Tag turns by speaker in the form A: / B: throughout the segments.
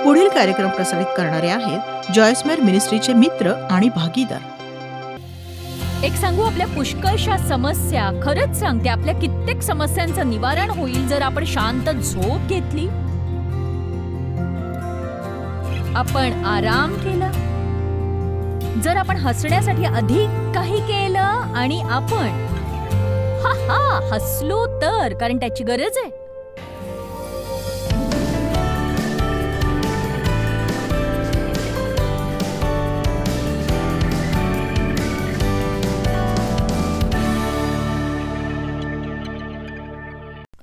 A: पुढील कार्यक्रम प्रसारित करणारे आहेत जॉयस्मेर मिनिस्ट्रीचे मित्र आणि भागीदार.
B: एक सांगू, आपल्या पुष्कळशा समस्या, खरंच सांगते, आपल्या कित्येक समस्यांचं निवारण होईल जर आपण शांत झोप घेतली, आपण आराम केला, जर आपण हसण्यासाठी अधिक काही केलं आणि आपण हसलो तर, कारण त्याची गरज आहे.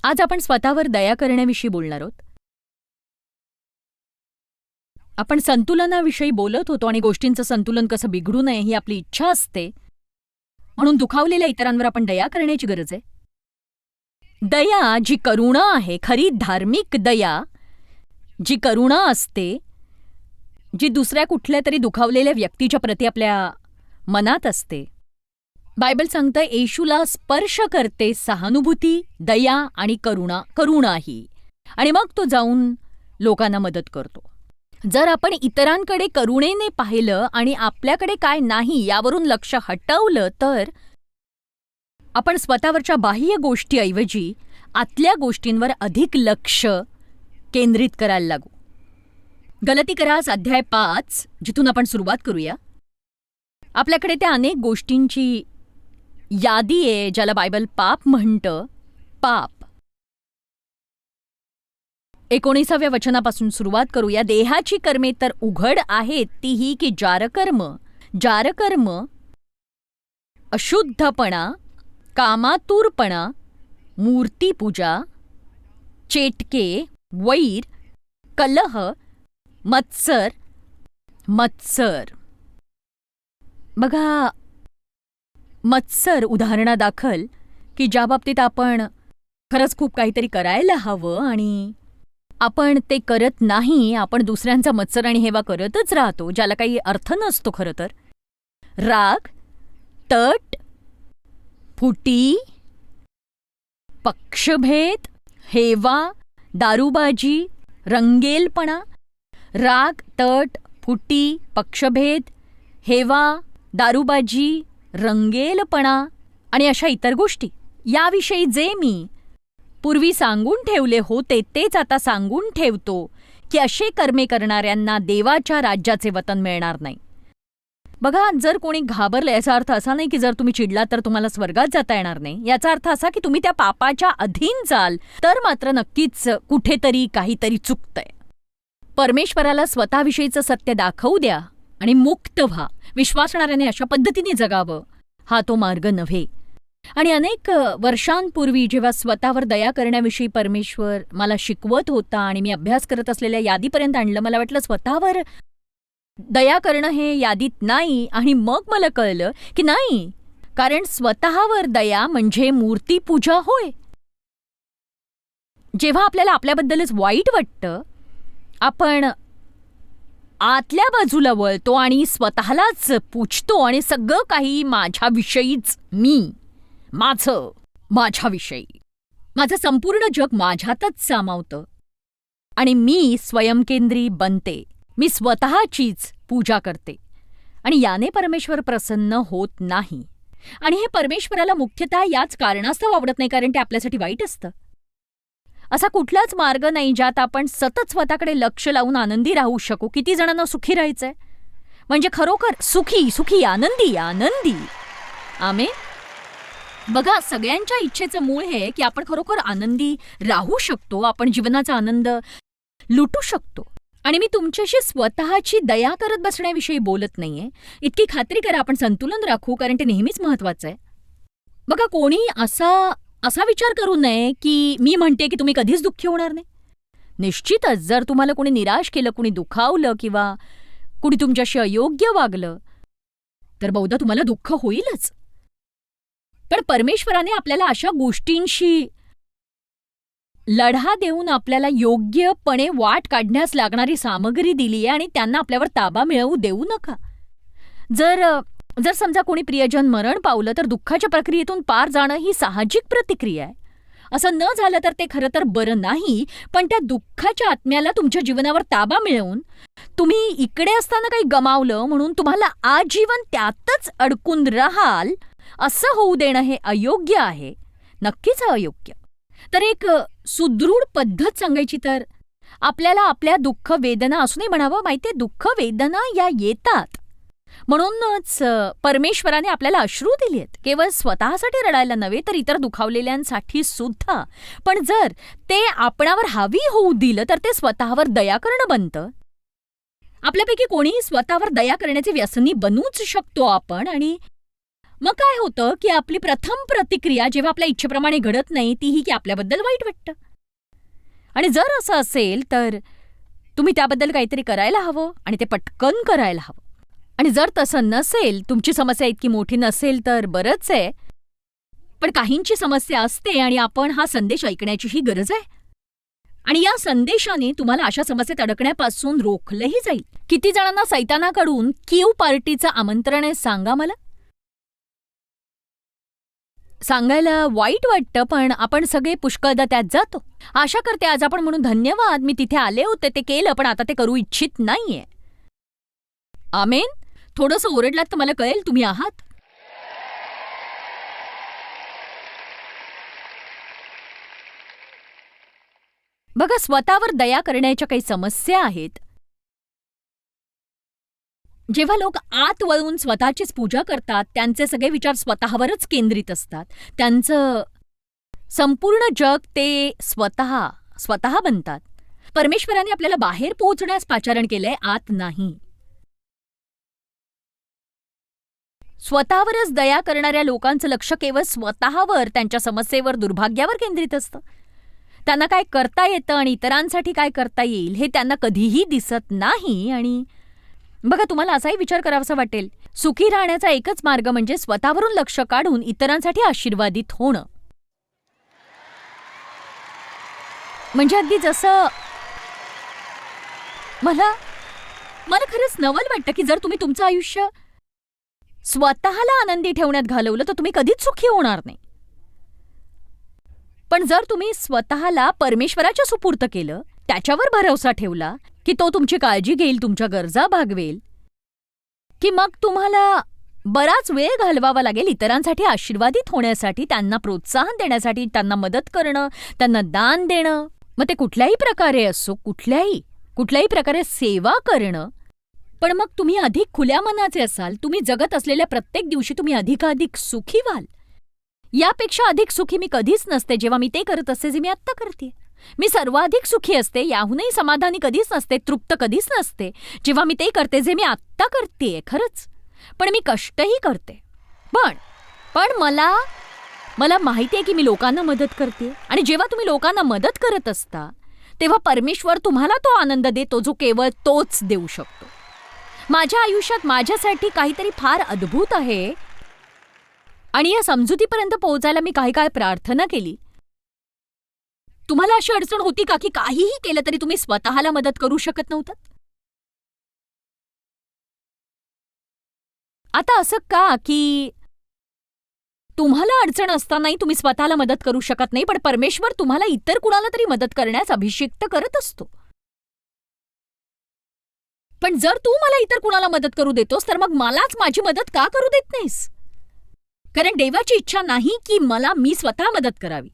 B: आज आपण स्वतःवर दया करण्याविषयी बोलणार आहोत. आपण संतुलनाविषयी बोलत होतो आणि गोष्टींचं संतुलन कसं बिघडू नये ही आपली इच्छा असते, म्हणून दुखावलेल्या इतरांवर आपण दया करण्याची गरज आहे. दया जी करुणा आहे, खरी धार्मिक दया जी करुणा असते, जी दुसऱ्या कुठल्या तरी दुखावलेल्या व्यक्तीच्या प्रती आपल्या मनात असते. बायबल सांगतं येशूला स्पर्श करते सहानुभूती, दया आणि करुणाही, आणि मग तो जाऊन लोकांना मदत करतो. जर आपण इतरांकडे करुणेने पाहिलं आणि आपल्याकडे काय नाही यावरून लक्ष हटवलं तर आपण स्वतःवरच्या बाह्य गोष्टीऐवजी आतल्या गोष्टींवर अधिक लक्ष केंद्रित करायला लागू. गलतीकरास अध्याय 5 जिथून आपण सुरुवात करूया. आपल्याकडे त्या अनेक गोष्टींची यादी आहे ज्याला बायबल पाप म्हणतं. पाप 19व्या वचनापासून सुरुवात करूया. देहाची कर्मे तर उघड आहेत, तीही की जारकर्म, अशुद्धपणा, कामातुरपणा, मूर्तीपूजा, चेटके, वैर, कलह, मत्सर. बघा, मत्सर उदाहरणादाखल की ज्या बाबतीत आपण खरंच खूप काहीतरी करायला हवं आणि आपण ते करत नाही, आपण दुसऱ्यांचा मत्सर आणि हेवा करतच राहतो, ज्याला काही अर्थ नसतो खरं तर. राग, तट, फुटी, पक्षभेद, हेवा, दारूबाजी, रंगेलपणा. राग, तट, फुटी, पक्षभेद, हेवा, दारूबाजी, रंगेलपणा आणि अशा इतर गोष्टी, याविषयी जे मी पूर्वी सांगून ठेवले होते तेच आता सांगून ठेवतो की असे कर्मे करणाऱ्यांना देवाच्या राज्याचे वतन मिळणार नाही. बघा, जर कोणी घाबरलं याचा अर्थ असा नाही की जर तुम्ही चिडलात तर तुम्हाला स्वर्गात जाता येणार नाही. याचा अर्थ असा की तुम्ही त्या पापाच्या अधीन जाल तर मात्र नक्कीच कुठेतरी काहीतरी चुकतंय. परमेश्वराला स्वतःविषयीचं सत्य दाखवू द्या आणि मुक्त व्हा. विश्वासणाऱ्याने अशा पद्धतीने जगावं, हा तो मार्ग नव्हे. आणि अनेक वर्षांपूर्वी जेव्हा स्वतःवर दया करण्याविषयी परमेश्वर मला शिकवत होता आणि मी अभ्यास करत असलेल्या यादीपर्यंत आणलं, मला वाटलं स्वतःवर दया करणं हे यादीत नाही, आणि मग मला कळलं की नाही, कारण स्वतःवर दया म्हणजे मूर्तीपूजा होय. जेव्हा आपल्याला आपल्याबद्दलच वाईट वाटतं, आपण आतल्या बाजूला वळतो आणि स्वतःलाच पूजतो आणि सगळं काही माझ्याविषयीच, माझ्याविषयी, माझं संपूर्ण जग माझ्यातच सामावतं आणि मी स्वयंकेंद्री बनते. मी स्वतःचीच पूजा करते आणि याने परमेश्वर प्रसन्न होत नाही. आणि हे परमेश्वराला मुख्यतः याच कारणास्तव आवडत नाही, कारण ते आपल्यासाठी वाईट असतं. असा कुठलाच मार्ग नाही ज्यात आपण सतत स्वतःकडे लक्ष लावून आनंदी राहू शकू. किती जणांना सुखी राहायचंय, म्हणजे खरोखर सुखी, आनंदी. आमेन. बघा, सगळ्यांच्या इच्छेचं मूळ हे की आपण खरोखर आनंदी राहू शकतो, आपण जीवनाचा आनंद लुटू शकतो. आणि मी तुमच्याशी स्वतःची दया करत बसण्याविषयी बोलत नाहीये. इतकी खात्री करा आपण संतुलन राखू, कारण ते नेहमीच महत्वाचं आहे. बघा, कोणी असा विचार करू नये की मी म्हणते की तुम्ही कधीच दुःखी होणार नाही. निश्चितच जर तुम्हाला कोणी निराश केलं, कुणी दुखावलं किंवा कुणी तुमच्याशी अयोग्य वागलं तर बहुधा तुम्हाला दुःख होईलच. पण परमेश्वराने आपल्याला अशा गोष्टींशी लढा देऊन आपल्याला योग्यपणे वाट काढण्यास लागणारी सामग्री दिली आहे आणि त्यांना आपल्यावर ताबा मिळवू देऊ नका. जर समजा कोणी प्रियजन मरण पावलं तर दुःखाच्या प्रक्रियेतून पार जाणं ही साहजिक प्रतिक्रिया आहे. असं न झालं तर ते खरं तर बरं नाही, पण त्या दुःखाच्या आत्म्याला तुमच्या जीवनावर ताबा मिळवून तुम्ही इकडे असताना काही गमावलं म्हणून तुम्हाला आजीवन त्यातच अडकून राहाल असं होऊ देणं हे अयोग्य आहे, नक्कीच अयोग्य. तर एक सुदृढ पद्धत सांगायची तर आपल्याला आपल्या दुःख वेदना असूनही म्हणावं, माहितीये दुःख वेदना या येतात. म्हणूनच परमेश्वराने आपल्याला अश्रू दिली आहेत, केवळ स्वतःसाठी रडायला नव्हे तर इतर दुखावलेल्यांसाठी सुद्धा. पण जर ते आपणावर हावी होऊ दिलं तर ते स्वतःवर दया करणं बनतं. आपल्यापैकी कोणीही स्वतःवर दया करण्याचे व्यसनी बनूच शकतो आपण. आणि मग काय होतं की आपली प्रथम प्रतिक्रिया जेव्हा आपल्या इच्छेप्रमाणे घडत नाही ती ही की आपल्याबद्दल वाईट वाटतं. आणि जर असं असेल तर तुम्ही त्याबद्दल काहीतरी करायला हवं आणि ते पटकन करायला हवं. आणि जर तसं नसेल, तुमची समस्या इतकी मोठी नसेल तर बरंच आहे, पण काहींची समस्या असते आणि आपण हा संदेश ऐकण्याचीही गरज आहे. आणि या संदेशाने तुम्हाला अशा समस्येत अडकण्यापासून रोखलंही जाईल. किती जणांना सैतानाकडून कीव पार्टीचं आमंत्रण आहे सांगा मला? सांगायला वाईट वाटतं, पण आपण सगळे पुष्कळदा त्यात जातो. आशा करते आज आपण म्हणून धन्यवाद, मी तिथे आले होते, ते केलं, पण आता ते करू इच्छित नाहीये. आमेन. थोडंसं ओरडलात तर मला कळेल तुम्ही आहात. बघा, स्वतःवर दया करण्याच्या काही समस्या आहेत. जेव्हा लोक आत वळून स्वतःचीच पूजा करतात, त्यांचे सगळे विचार स्वतःवरच केंद्रित असतात. त्यांचं संपूर्ण जग ते स्वतः बनतात. परमेश्वराने आपल्याला बाहेर पोहोचण्यास पाचारण केलंय, आत नाही. स्वतःवरच दया करणाऱ्या लोकांचं लक्ष केवळ स्वतःवर, त्यांच्या समस्येवर, दुर्भाग्यावर केंद्रित असतं. त्यांना काय करता येतं आणि इतरांसाठी काय करता येईल हे त्यांना कधीही दिसत नाही. आणि बघा, तुम्हाला असाही विचार करावासा वाटेल, सुखी राहण्याचा एकच मार्ग म्हणजे स्वतःवरून लक्ष काढून इतरांसाठी आशीर्वादित होणं. म्हणजे अगदी जसं मला खरंच नवल वाटतं की जर तुम्ही तुमचं आयुष्य स्वतःला आनंदी ठेवण्यात घालवलं तर तुम्ही कधीच सुखी होणार नाही. पण जर तुम्ही स्वतःला परमेश्वराच्या सुपूर्त केलं, त्याच्यावर भरवसा ठेवला की तो तुमची काळजी घेईल, तुमच्या गरजा भागवेल, की मग तुम्हाला बराच वेळ घालवावा लागेल इतरांसाठी आशीर्वादित होण्यासाठी, त्यांना प्रोत्साहन देण्यासाठी, त्यांना मदत करणं, त्यांना दान देणं, मग ते कुठल्याही प्रकारे असो, कुठल्याही प्रकारे सेवा करणं. पण मग तुम्ही अधिक खुल्या मनाचे असाल, तुम्ही जगत असलेल्या प्रत्येक दिवशी तुम्ही अधिकाधिक सुखी व्हाल. यापेक्षा अधिक सुखी मी कधीच नसते जेव्हा मी ते करत असते जे मी आत्ता करते. मी सर्वाधिक सुखी असते, याहूनही समाधानी कधीच नसते, तृप्त कधीच नसते जेव्हा मी ते करते जे मी आत्ता करतेय. खरंच. पण मी कष्टही करते. पण मला माहिती आहे की मी लोकांना मदत करते. आणि जेव्हा तुम्ही लोकांना मदत करत असता तेव्हा परमेश्वर तुम्हाला तो आनंद देतो जो केवळ तोच देऊ शकतो. माझ्या आयुष्यात माझ्यासाठी काहीतरी फार अद्भुत आहे आणि या समजुतीपर्यंत पोहोचायला मी काही काळ प्रार्थना केली. तुम्हाला अशी अडचण होती का की काहीही केलं तरी तुम्ही स्वतःला मदत करू शकत नव्हतं? आता असं का की तुम्हाला अडचण असतानाही तुम्ही स्वतःला मदत करू शकत नाही, पण परमेश्वर तुम्हाला इतर कुणाला तरी मदत करण्यास अभिषिक्त करत असतो. पण जर तू मला इतर कुणाला मदत करू देतोस तर मग मलाच माझी मदत का करू देत नाहीस? कारण देवाची इच्छा नाही की मी स्वतः मदत करावी.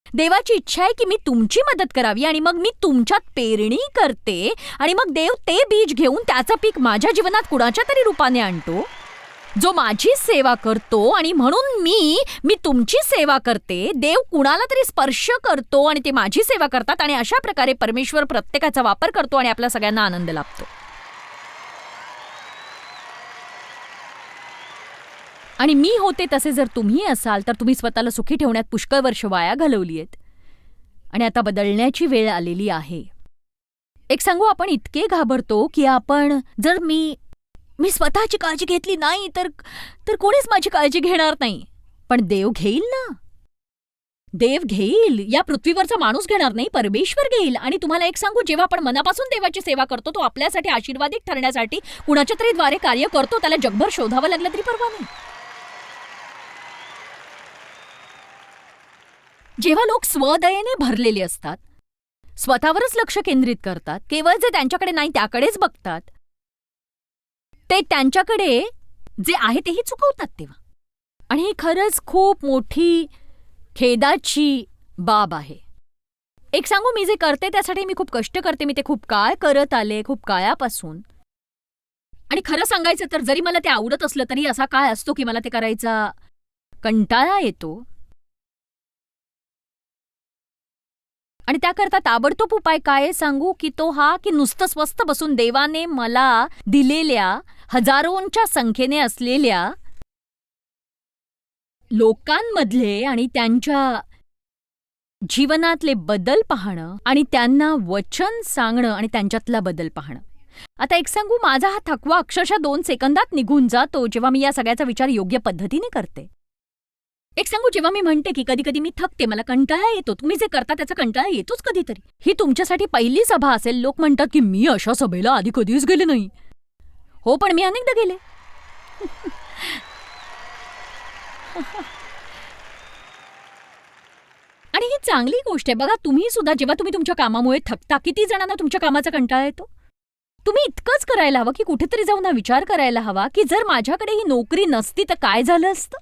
B: देवाची इच्छा आहे की मी तुमची मदत करावी आणि मग मी तुमच्यात पेरणी करते आणि मग देव ते बीज घेऊन त्याचं पीक माझ्या जीवनात कुणाच्या तरी रूपाने आणतो, जो माझी सेवा करतो. आणि म्हणून मी तुमची सेवा करते, देव कुणाला तरी स्पर्श करतो आणि ते माझी सेवा करतात. आणि अशा प्रकारे परमेश्वर प्रत्येकाचा वापर करतो आणि आपल्या सगळ्यांना आनंद लाभतो. आणि मी होते तसे जर तुम्ही असाल तर तुम्ही स्वतःला सुखी ठेवण्यात पुष्कळ वर्ष वाया घालवली आहेत आणि आता बदलण्याची वेळ आलेली आहे. एक सांगू, आपण इतके घाबरतो की आपण जर मी स्वतःची काळजी घेतली नाही तर कोणीच माझी काळजी घेणार नाही. पण देव घेईल ना, देव घेईल. या पृथ्वीवरचा माणूस घेणार नाही, परमेश्वर घेईल. आणि तुम्हाला एक सांगू, जेव्हा आपण मनापासून देवाची सेवा करतो तो आपल्यासाठी आशीर्वादित ठरण्यासाठी कुणाच्या तरी द्वारे कार्य करतो. त्याला जगभर शोधावं लागलं तरी परवा नाही. जेव्हा लोक स्वदयेने भरलेले असतात, स्वतःवरच लक्ष केंद्रित करतात, केवळ जे त्यांच्याकडे नाही त्याकडेच बघतात, ते त्यांच्याकडे जे आहे तेही चुकवतात तेव्हा. आणि ही खरंच खूप मोठी खेदाची बाब आहे. एक सांगू, मी जे करते त्यासाठी मी खूप कष्ट करते. मी ते खूप काळ करत आले, खूप काळापासून. आणि खरं सांगायचं तर जरी मला ते आवडत असलं तरी असा काळ असतो की मला ते करायचा कंटाळा येतो. आणि त्याकरता ताबडतोब उपाय काय आहे सांगू, की तो हा की नुसतं स्वस्थ बसून देवाने मला दिलेल्या हजारोंच्या संख्येने असलेल्या लोकांमधले आणि त्यांच्या जीवनातले बदल पाहणं आणि त्यांना वचन सांगणं आणि त्यांच्यातला बदल पाहणं. आता एक सांगू, माझा हा थकवा अक्षरशः 2 सेकंदात निघून जातो जेव्हा मी या सगळ्याचा विचार योग्य पद्धतीने करते. एक सांगू, जेव्हा मी म्हणते की कधी कधी मी थकते, मला कंटाळा येतो, तुम्ही जे करता त्याचा कंटाळा येतोच कधीतरी. ही तुमच्यासाठी पहिली सभा असेल. लोक म्हणतात की मी अशा सभेला आधी कधीच गेले नाही. हो, पण मी अनेकदा गेले. आणि ही चांगली गोष्ट आहे. बघा, तुम्ही सुद्धा जेव्हा तुम्ही तुमच्या कामामुळे थकता, किती जणांना तुमच्या कामाचा कंटाळा येतो? तुम्ही इतकंच करायला हवं की कुठेतरी जाऊन हा विचार करायला हवा की जर माझ्याकडे ही नोकरी नसती तर काय झालं असतं?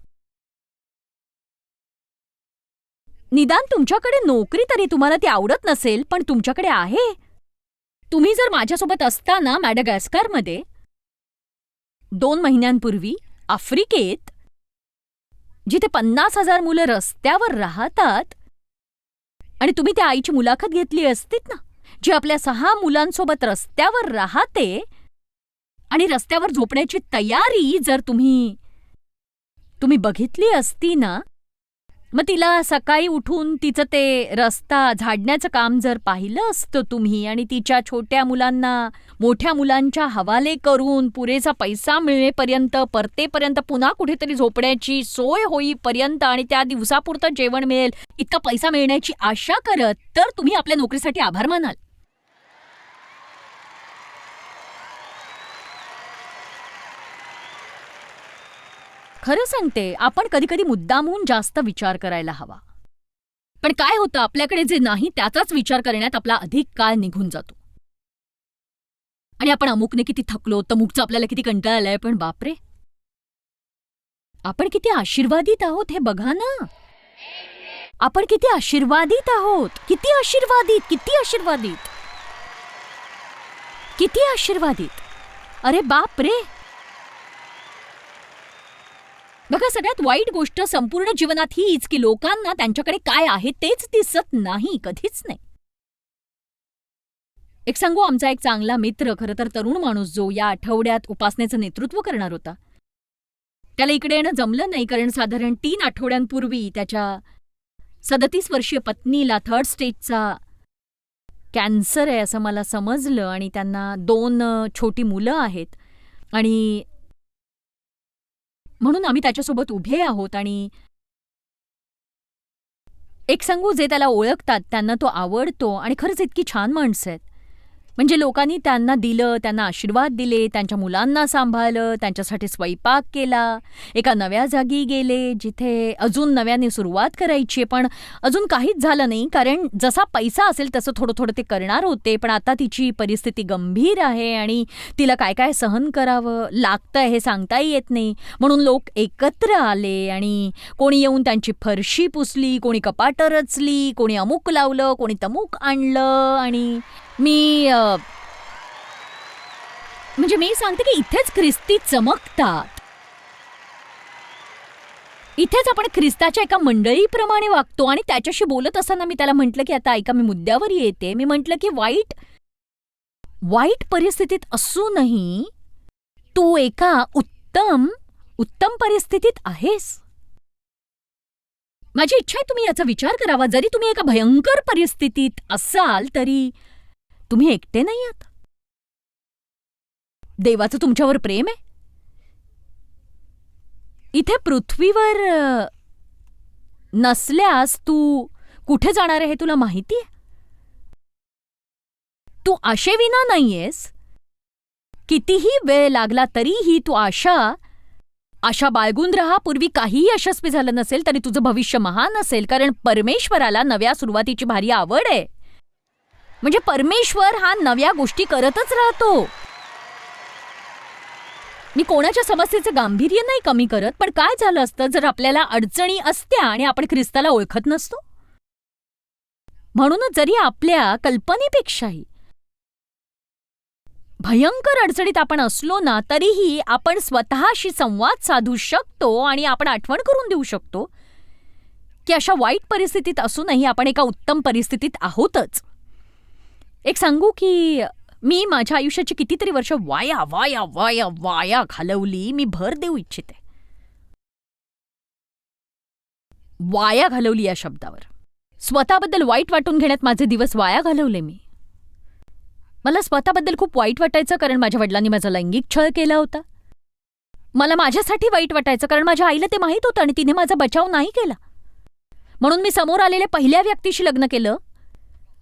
B: निदान तुमच्याकडे नोकरी तरी तुम्हाला ती आवडत नसेल, पण तुमच्याकडे आहे. तुम्ही जर माझ्यासोबत असताना मॅडागास्कारमध्ये 2 महिन्यांपूर्वी आफ्रिकेत, जिथे 50,000 मुलं रस्त्यावर राहतात, आणि तुम्ही त्या आईची मुलाखत घेतली असतीत ना, जी आपल्या 6 मुलांसोबत रस्त्यावर राहते, आणि रस्त्यावर झोपण्याची तयारी जर तुम्ही बघितली असती ना, मग तिला सकाळी उठून तिचं ते रस्ता झाडण्याचं काम जर पाहिलं असतं तुम्ही, आणि तिच्या छोट्या मुलांना मोठ्या मुलांच्या हवाले करून पुरेसा पैसा मिळेपर्यंत, परतेपर्यंत, पुन्हा कुठेतरी झोपण्याची सोय होईपर्यंत आणि त्या दिवसापुरतं जेवण मिळेल इतका पैसा मिळण्याची आशा करत, तर तुम्ही आपल्या नोकरीसाठी आभार मानाल. खरं सांगते, आपण कधीकधी मुद्दामून जास्त विचार करायला हवा. पण काय होतं, आपल्याकडे जे नाही त्याचाच विचार करण्यात आपला अधिक काळ निघून जातो. आणि आपण अमुकने किती थकलो, तमुकचं आपल्याला किती कंटाळा आलाय, पण बापरे, आपण किती आशीर्वादित आहोत हे बघा ना. आपण किती आशीर्वादित आहोत. किती आशीर्वादित, किती आशीर्वादित, किती आशीर्वादित. अरे बापरे. बघा, सगळ्यात वाईट गोष्ट संपूर्ण जीवनात हीच की लोकांना त्यांच्याकडे काय आहे तेच दिसत नाही, कधीच नाही. एक सांगू, आमचा एक चांगला मित्र, खरं तर तरुण माणूस, जो या आठवड्यात उपासनेचं नेतृत्व करणार होता, त्याला इकडे येणं जमलं नाही, कारण साधारण 3 आठवड्यांपूर्वी त्याच्या 37 वर्षीय पत्नीला 3rd स्टेजचा कॅन्सर आहे असं मला समजलं, आणि त्यांना 2 छोटी मुलं आहेत. आणि म्हणून आम्ही त्याच्यासोबत उभे आहोत. आणि एक सांगू, जे त्याला ओळखतात त्यांना तो आवडतो, आणि खरंच इतकी छान माणसं आहेत. म्हणजे लोकांनी त्यांना दिलं, त्यांना आशीर्वाद दिले, त्यांच्या मुलांना सांभाळलं, त्यांच्यासाठी स्वयंपाक केला. एका नव्या जागी गेले जिथे अजून नव्याने सुरुवात करायची, पण अजून काहीच झालं नाही, कारण जसा पैसा असेल तसं थोडं थोडं ते करणार होते. पण आता तिची परिस्थिती गंभीर आहे आणि तिला काय काय सहन करावं लागतंय हे सांगताही येत नाही. म्हणून लोक एकत्र आले आणि कोणी येऊन त्यांची फरशी पुसली, कोणी कपाटं रचली, कोणी अमुक लावलं, कोणी तमुक आणलं. आणि मी म्हणजे मी सांगते की इथेच ख्रिस्ती चमकतात. इथेच आपण ख्रिस्ताच्या एका मंडळीप्रमाणे वागतो. आणि त्याच्याशी बोलत असताना मी त्याला म्हटलं की आता ऐका, मी मुद्द्यावर येते. मी म्हटलं की वाईट परिस्थितीत असूनही तू एका उत्तम परिस्थितीत आहेस. माझी इच्छा आहे तुम्ही याचा विचार करावा. जरी तुम्ही एका भयंकर परिस्थितीत असाल तरी तुम्ही एकटे नाही आहात. देवाचं तुमच्यावर प्रेम आहे. इथे पृथ्वीवर नसल्यास तू कुठे जाणार आहे हे तुला माहिती आहे? तू आशेविना नाहीयेस. कितीही वेळ लागला तरीही तू आशा आशा बाळगून राहा. पूर्वी काहीही यशस्वी झालं नसेल तरी तुझं भविष्य महान असेल, कारण परमेश्वराला नव्या सुरुवातीची भारी आवड आहे. म्हणजे परमेश्वर हा नव्या गोष्टी करतच राहतो. मी कोणाच्या समस्येचं गांभीर्य नाही कमी करत, पण काय झालं असतं जर आपल्याला अडचणी असत्या आणि आपण ख्रिस्ताला ओळखत नसतो. म्हणूनच जरी आपल्या कल्पनेपेक्षाही भयंकर अडचणीत आपण असलो ना, तरीही आपण स्वतःशी संवाद साधू शकतो आणि आपण आठवण करून देऊ शकतो की अशा वाईट परिस्थितीत असूनही आपण एका उत्तम परिस्थितीत आहोतच. एक सांगू की मी माझ्या आयुष्याची कितीतरी वर्ष वाया वाया वाया वाया घालवली. मी भर देऊ इच्छिते, वाया घालवली या शब्दावर. स्वतःबद्दल वाईट वाटून घेण्यात माझे दिवस वाया घालवले मी. मला स्वतःबद्दल खूप वाईट वाटायचं कारण माझ्या वडिलांनी माझा लैंगिक छळ केला होता. मला माझ्यासाठी वाईट वाटायचं कारण माझ्या आईला ते माहीत होतं आणि तिने माझा बचाव नाही केला. म्हणून मी समोर आलेल्या पहिल्या व्यक्तीशी लग्न केलं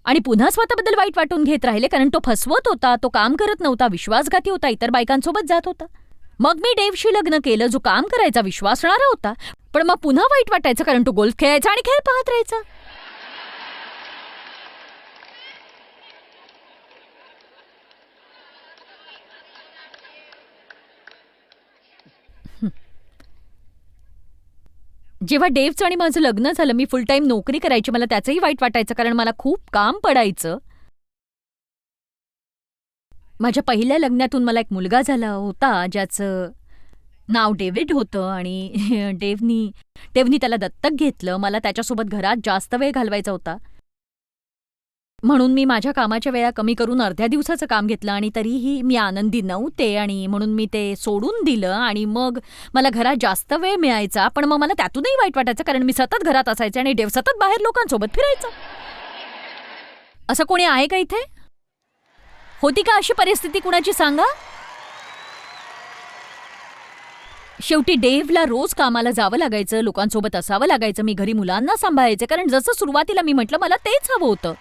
B: आणि पुन्हा स्वतःबद्दल वाईट वाटून घेत राहिले कारण तो फसवत होता, तो काम करत नव्हता, विश्वासघाती होता, इतर बायकांसोबत जात होता. मग मी डेव्हशी लग्न केलं जो काम करायचा, विश्वासणारा होता, पण मग पुन्हा वाईट वाटायचं कारण तो गोल्फ खेळायचा आणि खेळ पाहत राहायचा. जेव्हा डेव्हचं आणि माझं लग्न झालं, मी फुल टाईम नोकरी करायची. मला त्याचंही वाईट वाटायचं कारण मला खूप काम पडायचं. माझ्या पहिल्या लग्नातून मला एक मुलगा झाला होता ज्याचं नाव डेव्हिड होतं आणि डेव्हनी त्याला दत्तक घेतलं. मला त्याच्यासोबत घरात जास्त वेळ घालवायचा होता, म्हणून मी माझ्या कामाच्या वेळा कमी करून अर्ध्या दिवसाचं काम घेतलं आणि तरीही मी आनंदी नव्हते आणि म्हणून मी ते सोडून दिलं. आणि मग मला घरात जास्त वेळ मिळायचा, पण मग मला त्यातूनही वाईट वाटायचं कारण मी सतत घरात असायचे आणि डेव्ह सतत बाहेर लोकांसोबत फिरायचं. असं कोणी आहे का इथे? होती का अशी परिस्थिती कुणाची सांगा? शेवटी डेव्हला रोज कामाला जावं लागायचं, लोकांसोबत असावं लागायचं. मी घरी मुलांना सांभाळायचे कारण जसं सुरुवातीला मी म्हटलं मला तेच हवं होतं.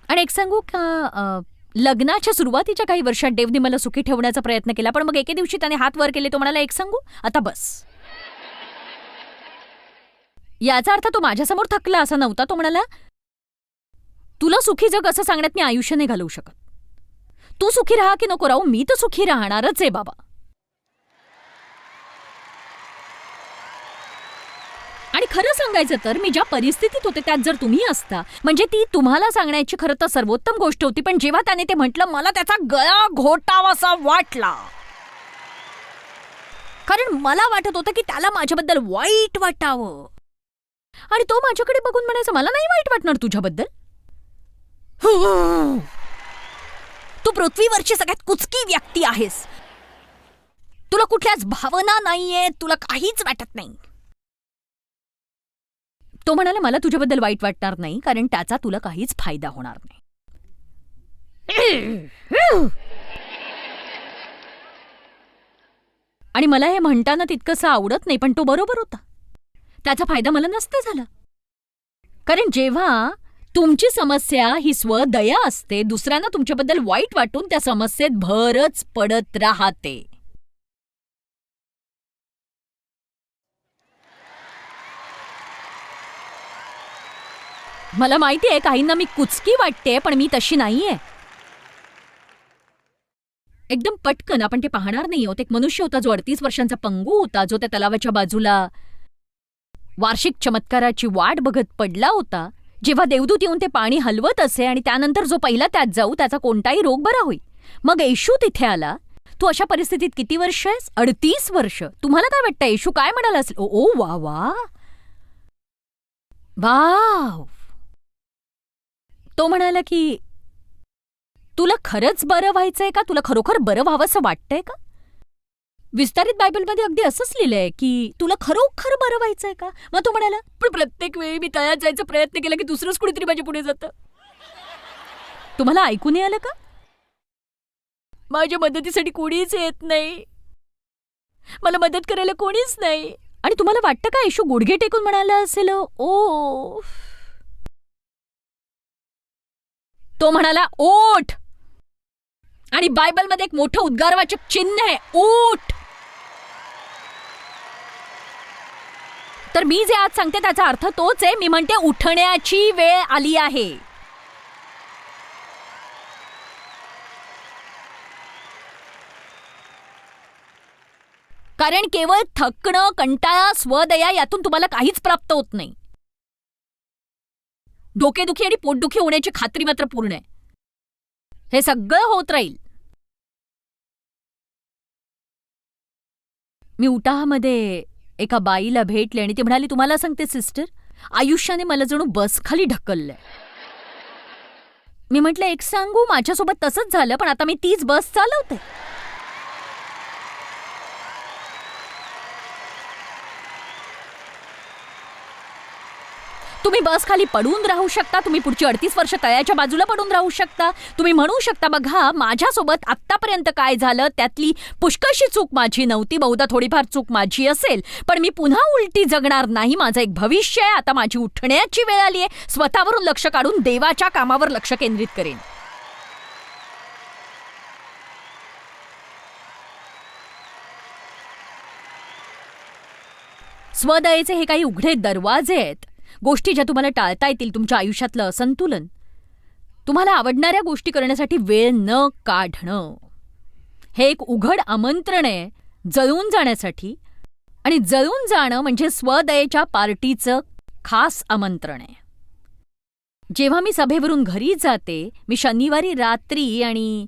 B: आणि एक सांगू का, लग्नाच्या सुरुवातीच्या काही वर्षात डेव्हने मला सुखी ठेवण्याचा प्रयत्न केला, पण मग एके दिवशी त्याने हात वर केले. तो म्हणाला, एक सांगू, आता बस. याचा अर्थ तो माझ्यासमोर थकला असा नव्हता. तो म्हणाला, तुला सुखी जग असं सांगण्यात मी आयुष्य नाही घालवू शकत. तू सुखी राहा की नको राहू, मी तर सुखी राहणारच आहे बाबा. आणि खरं सांगायचं तर मी ज्या परिस्थितीत होते त्यात जर तुम्ही असता, म्हणजे ती तुम्हाला सांगण्याची खरं तर सर्वोत्तम गोष्ट होती. पण जेव्हा त्याने ते म्हटलं, मला त्याचा गळा घोटावासा वाटला. कारण मला वाटत होतं की त्याला माझ्याबद्दल वाईट वाटावं. आणि तो माझ्याकडे बघून म्हणायचा, मला नाही वाईट वाटणार तुझ्याबद्दल. तू पृथ्वीवरची सगळ्यात कुचकी व्यक्ती आहेस. तुला कुठल्याच भावना नाहीये, तुला काहीच वाटत नाही. तो म्हणाला, मला तुझ्याबद्दल वाईट वाटणार नाही कारण त्याचा तुला काहीच फायदा होणार नाही. आणि मला हे म्हणताना तितकंसं आवडत नाही, पण तो बरोबर होता. त्याचा फायदा मला नसता झाला. कारण जेव्हा तुमची समस्या ही स्वदया असते, दुसऱ्यांना तुमच्याबद्दल वाईट वाटून त्या समस्येत भरच पडत राहते. मला माहितीये काहींना मी कुचकी वाटते, पण मी तशी नाहीये. एकदम पटकन आपण ते पाहणार नाही आहोत. एक मनुष्य होता जो 38 वर्षांचा पंगू होता, जो त्या तलावाच्या बाजूला वार्षिक चमत्काराची वाट बघत पडला होता. जेव्हा देवदूत येऊन ते पाणी हलवत असे आणि त्यानंतर जो पहिला त्यात जाऊ त्याचा कोणताही रोग बरा होई. मग येशू तिथे आला. तू अशा परिस्थितीत किती वर्ष आहेस? 38 वर्ष. तुम्हाला काय वाटतं येशू काय म्हणाला असेल? ओ वा वा वाव. तो म्हणाला की तुला खरंच बरं व्हायचंय का? तुला खरोखर बरं व्हावंसं वाटतंय का? विस्तारित बायबलमध्ये अगदी असंच लिहिलंय की तुला खरोखर बरं व्हायचंय का? मग तो म्हणाला, पण प्रत्येक वेळी मी तळ्यात जायचा प्रयत्न केला की दुसरंच कुणीतरी माझ्या पुढे जातं. तुम्हाला ऐकून आलं का? माझ्या मदतीसाठी कोणीच येत नाही. मला मदत करायला कोणीच नाही. आणि तुम्हाला वाटतं का येशू गुडघे टेकून म्हणाला असेल ओ? तो म्हणाला, ओठ. आणि बायबलमध्ये एक मोठं उद्गारवाचक चिन्ह आहे, उठ. तर मी जे आज सांगते त्याचा अर्थ तोच आहे. मी म्हणते उठण्याची वेळ आली आहे. कारण केवळ थकणं, कंटाळा, स्वदया यातून तुम्हाला काहीच प्राप्त होत नाही. डोकेदुखी आणि पोटदुखी होण्याची खात्री मात्र पूर्ण आहे. हे सगळं होत राहील. मी उटाहामध्ये एका बाईला भेटले आणि ती म्हणाली, तुम्हाला सांगते सिस्टर, आयुष्याने मला जणू बस खाली ढकललंय. मी म्हटलं, एक सांगू, माझ्यासोबत तसंच झालं, पण आता मी तीच बस चालवते. तुम्ही बस खाली पडून राहू शकता. तुम्ही पुढची 38 वर्ष तळ्याच्या बाजूला पडून राहू शकता. तुम्ही म्हणू शकता, बघा माझ्यासोबत आत्तापर्यंत काय झालं त्यातली पुष्कळशी चूक माझी नव्हती, बहुधा थोडीफार चूक माझी असेल, पण मी पुन्हा उलटी जगणार नाही. माझं एक भविष्य आहे. आता माझी उठण्याची वेळ आली आहे. स्वतःवरून लक्ष काढून देवाच्या कामावर लक्ष केंद्रित करेन. स्वदयेचे हे काही उघडे दरवाजे आहेत, गोष्टी ज्या तुम्हाला टाळता येतील. तुमच्या आयुष्यातलं असंतुलन, तुम्हाला आवडणाऱ्या गोष्टी करण्यासाठी वेळ न काढणं, हे एक उघड आमंत्रण आहे जळून जाण्यासाठी. आणि जळून जाणं म्हणजे स्वदयेच्या पार्टीचं खास आमंत्रण आहे. जेव्हा मी सभेवरून घरी जाते, मी शनिवारी रात्री आणि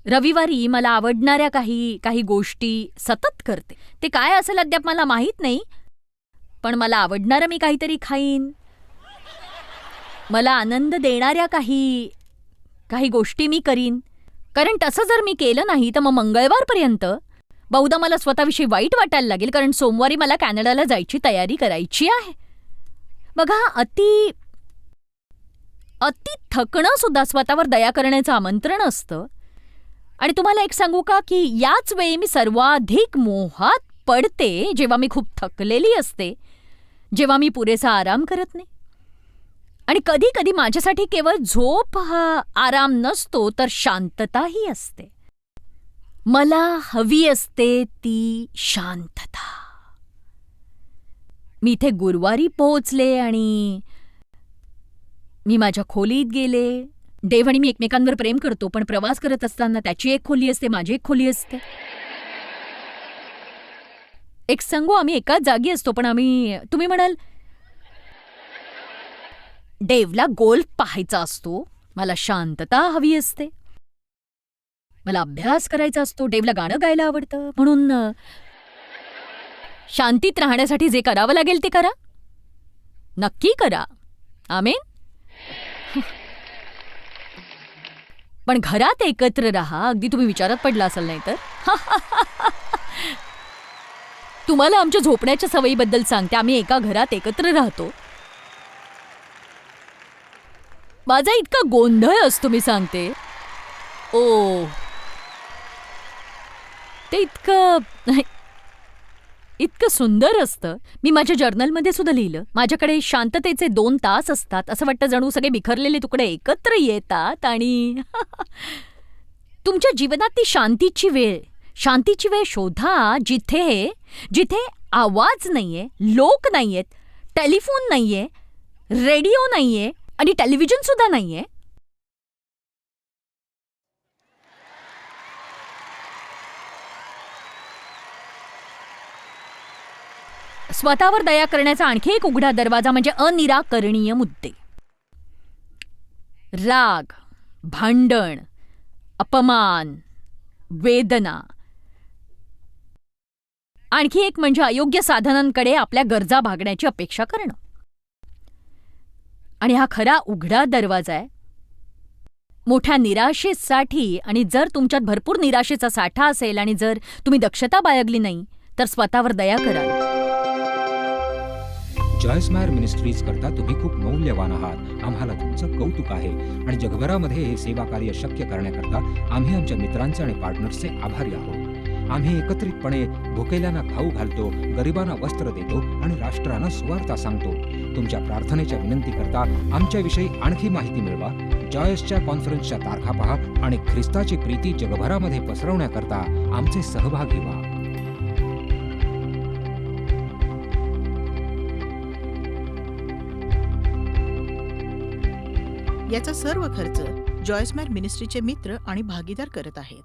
B: रविवारी मला आवडणाऱ्या काही गोष्टी सतत करते. ते काय असेल अद्याप मला माहीत नाही, पण मला आवडणारं मी काहीतरी खाईन. मला आनंद देणाऱ्या काही गोष्टी मी करीन. कारण तसं जर मी केलं नाही तर मग मंगळवारपर्यंत बहुधा मला स्वतःविषयी वाईट वाटायला लागेल, कारण सोमवारी मला कॅनडाला जायची तयारी करायची आहे. बघा, अति थकणं सुद्धा स्वतःवर दया करण्याचं आमंत्रण असतं. आणि तुम्हाला एक सांगू का, की याच वेळी मी सर्वाधिक मोहात पडते जेव्हा मी खूप थकलेली असते, जेव्हा मी पुरेसा आराम करत नाही. आणि कधी कधी माझ्यासाठी केवळ झोप हा आराम नसतो, तर शांतताही असते. मला हवी असते ती शांतता. मी इथे गुरुवारी पोहोचले आणि मी माझ्या खोलीत गेले. देव आणि मी एकमेकांवर प्रेम करतो, पण प्रवास करत असताना त्याची एक खोली असते, माझी एक खोली असते. एक सांगू, आम्ही एकाच जागी असतो, पण तुम्ही म्हणाल, देवला गोल्फ पाहायचा असतो, मला शांतता हवी असते, मला अभ्यास करायचा असतो, देवला गाणं गायला आवडतं. म्हणून शांतीत राहण्यासाठी जे करावं लागेल ते करा, नक्की करा. आमेन. पण घरात एकत्र राहा. अगदी तुम्ही विचारात पडला असाल नाही तर. तुम्हाला आमच्या झोपण्याच्या सवयीबद्दल सांगते. आम्ही एका घरात एकत्र राहतो. माझा इतका गोंधळ असतो, मी सांगते. ओ, ते इतकं सुंदर असतं. मी माझ्या जर्नलमध्ये सुद्धा लिहिलं, माझ्याकडे शांततेचे 2 तास असतात. असं वाटतं जणू सगळे बिखरलेले तुकडे एकत्र येतात आणि तुमच्या जीवनात ती शांतीची वेळ शोधा, जिथे आवाज नाहीये, लोक नाहीयेत, टेलिफोन नाहीये, रेडिओ नाहीये आणि टेलिव्हिजन सुद्धा नाहीये. स्वतःवर दया करण्याचा आणखी एक उघडा दरवाजा म्हणजे अनिराकरणीय मुद्दे. राग, भांडण, अपमान, वेदना. आणखी एक म्हणजे अयोग्य साधनांकडे आपल्या गरजा भागण्याची अपेक्षा करणं. आणि हा खरा उघडा दरवाजा आहे मोठ्या निराशेसाठी. आणि जर तुमच्यात भरपूर निराशेचा साठा असेल आणि जर तुम्ही दक्षता बाळगली नाही तर स्वतःवर दया कराल.
C: जॉयस मायर मिनिस्ट्रीज करता तुम्ही खूप मौल्यवान आहात. आम्हाला तुमचं कौतुक आहे आणि जगभरामध्ये हे सेवा कार्य शक्य करण्याकरता आम्ही आमच्या मित्रांचे आणि पार्टनर्सचे आभारी आहोत. आम्ही एकत्रितपणे भुकेल्यांना खाऊ घालतो, गरिबांना वस्त्र देतो आणि राष्ट्रांना सुवार्ता सांगतो. तुमच्या प्रार्थनेच्या विनंती करता आमच्याविषयी आणखी माहिती मिळवा. जॉयसच्या कॉन्फरन्सच्या तारखा पहा आणि ख्रिस्ताची प्रीती जगभरामध्ये पसरवण्याकरता आमचे सहभागी व्हा.
A: याचा सर्व खर्च जॉयस्मॅर मिनिस्ट्रीचे मित्र आणि भागीदार करत आहेत.